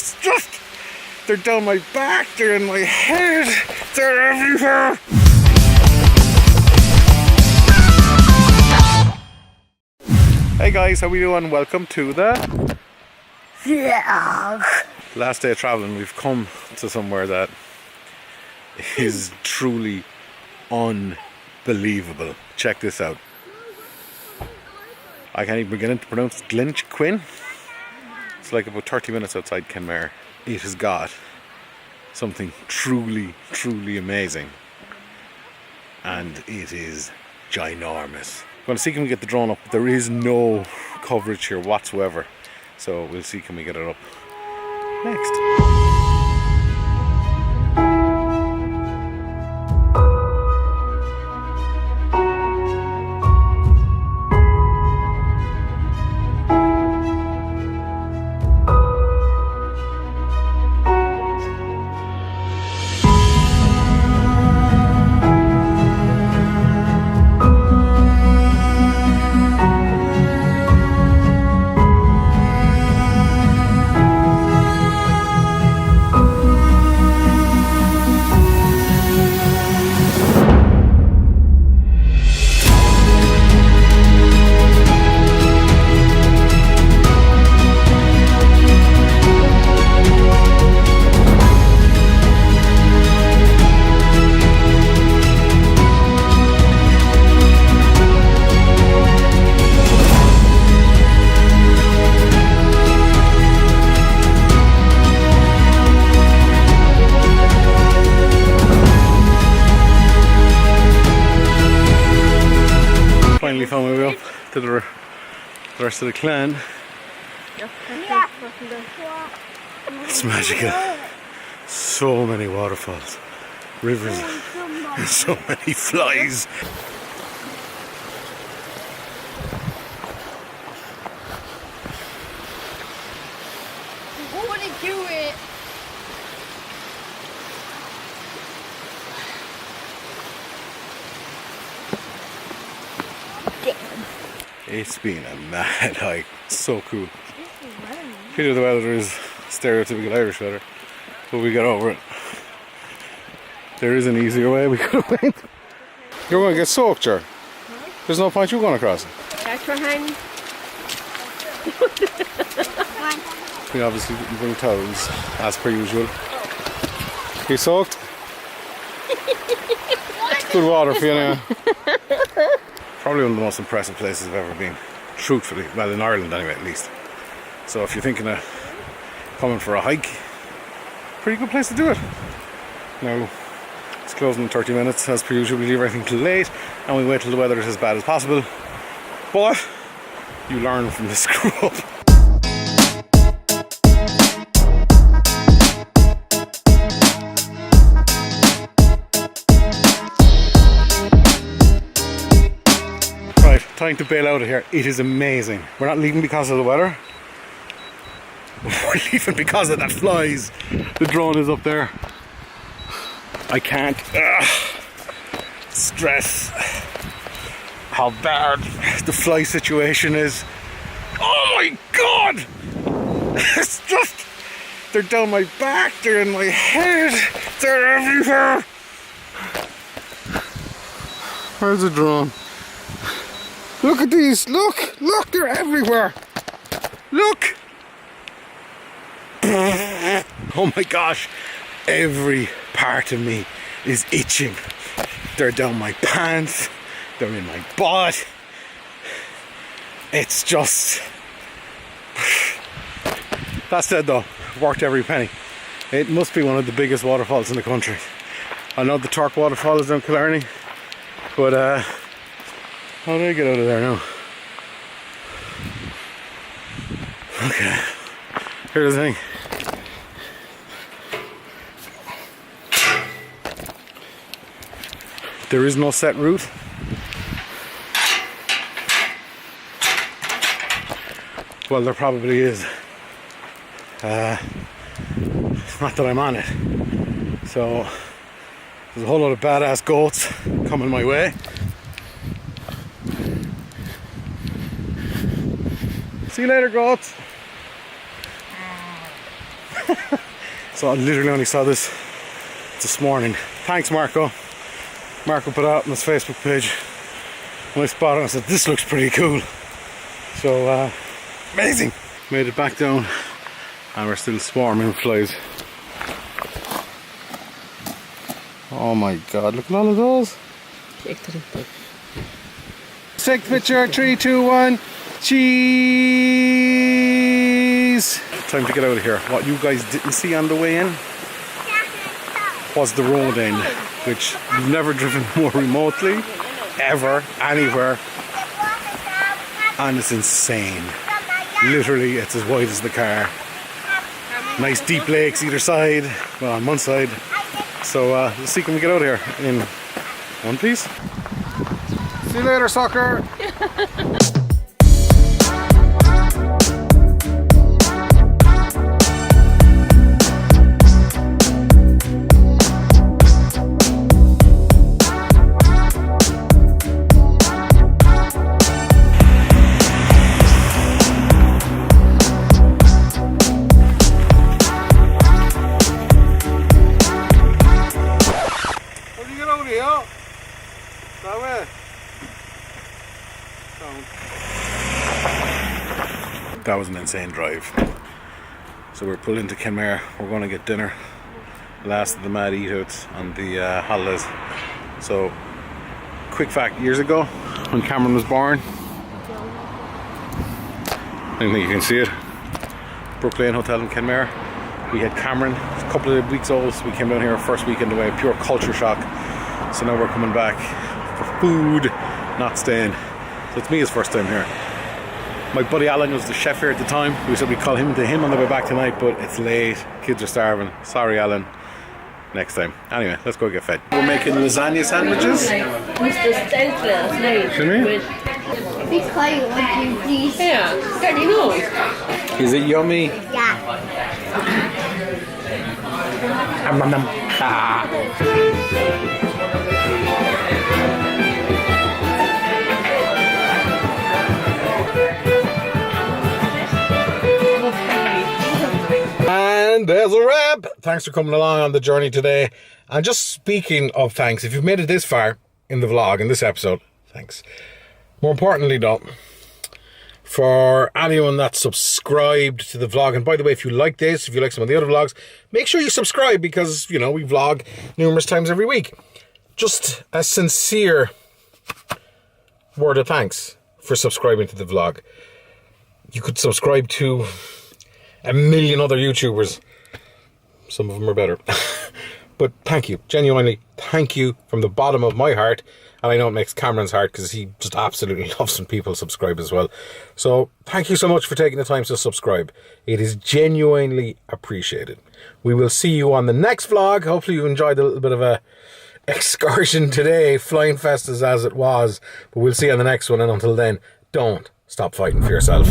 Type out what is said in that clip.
It's just, they're down my back, they're in my head, they're everywhere. Hey guys, how we doing? Welcome to the vlog. Last day of traveling, we've come to somewhere that is truly unbelievable. Check this out. I can't even begin to pronounce Gleninchaquin. It's like about 30 minutes outside Kenmare. It has got something truly, truly amazing. And it is ginormous. I'm going to see can we get the drone up. There is no coverage here whatsoever. So we'll see can we get it up next. Finally found my way up to the rest of the clan. It's magical. So many waterfalls, rivers, and so many flies. I want to do it. It's been a mad hike. So cool. Peter, the weather is stereotypical Irish weather, but we got over it. There is an easier way we could have went. You're going to get soaked, Ger. There's no point you going across it. That's for hand. We obviously didn't bring towels, as per usual. You soaked? Good water for you now. Probably one of the most impressive places I've ever been. Truthfully, well, in Ireland anyway, at least. So if you're thinking of coming for a hike, pretty good place to do it. Now, it's closing in 30 minutes, as per usual. We leave everything till late, and we wait till the weather is as bad as possible. But you learn from the screw up. Time to bail out of here. It is amazing. We're not leaving because of the weather. We're leaving because of that flies. The drone is up there. I can't stress how bad the fly situation is. Oh my god! It's just, they're down my back, they're in my head, they're everywhere. Where's the drone? Look at these, look, they're everywhere. Look. Oh my gosh, every part of me is itching. They're down my pants, they're in my butt. It's just, that said though, worked every penny. It must be one of the biggest waterfalls in the country. I know the Torque waterfall is down Killarney, but how do I get out of there now? Okay, here's the thing. There is no set route. Well, there probably is. Not that I'm on it. So there's a whole lot of badass goats coming my way. See you later, goats. So I literally only saw this morning. Thanks, Marco. Marco put it out on his Facebook page. When I spotted it, I said, this looks pretty cool. So, amazing. Made it back down, and we're still swarming with flies. Oh my God, look at all of those. Take the picture, 3, 2, 1, cheese! Time to get out of here. What you guys didn't see on the way in was the road end, which you've never driven more remotely, ever, anywhere. And it's insane. Literally, it's as wide as the car. Nice deep lakes either side, well, on one side. So let's see, can we get out of here in one piece? See you later, soccer! That was an insane drive. So we're pulling into Kenmare. We're going to get dinner. Last of the mad eat-outs on the holidays. So, quick fact, years ago, when Cameron was born, I don't think you can see it, Brook Lane Hotel in Kenmare, we had Cameron, a couple of weeks old, so we came down here first weekend away, pure culture shock. So now we're coming back for food, not staying. So it's me his first time here. My buddy Alan was the chef here at the time. We said we'd call him to him on the way back tonight, but it's late. Kids are starving. Sorry, Alan. Next time. Anyway, let's go get fed. We're making lasagna sandwiches. Mr. Stout last night. Can we? Be quiet, would you please? Yeah, very nice. Is it yummy? Yeah. And there's a wrap. Thanks for coming along on the journey today. And just speaking of thanks, if you've made it this far in the vlog, in this episode, thanks. More importantly though, for anyone that's subscribed to the vlog, and by the way, if you like this, if you like some of the other vlogs, make sure you subscribe because, you know, we vlog numerous times every week. Just a sincere word of thanks for subscribing to the vlog. You could subscribe to a million other YouTubers. Some of them are better. But thank you. Genuinely, thank you from the bottom of my heart. And I know it makes Cameron's heart because he just absolutely loves when people subscribe as well. So thank you so much for taking the time to subscribe. It is genuinely appreciated. We will see you on the next vlog. Hopefully you enjoyed a little bit of a excursion today, flying fest as it was. But we'll see you on the next one. And until then, don't stop fighting for yourself.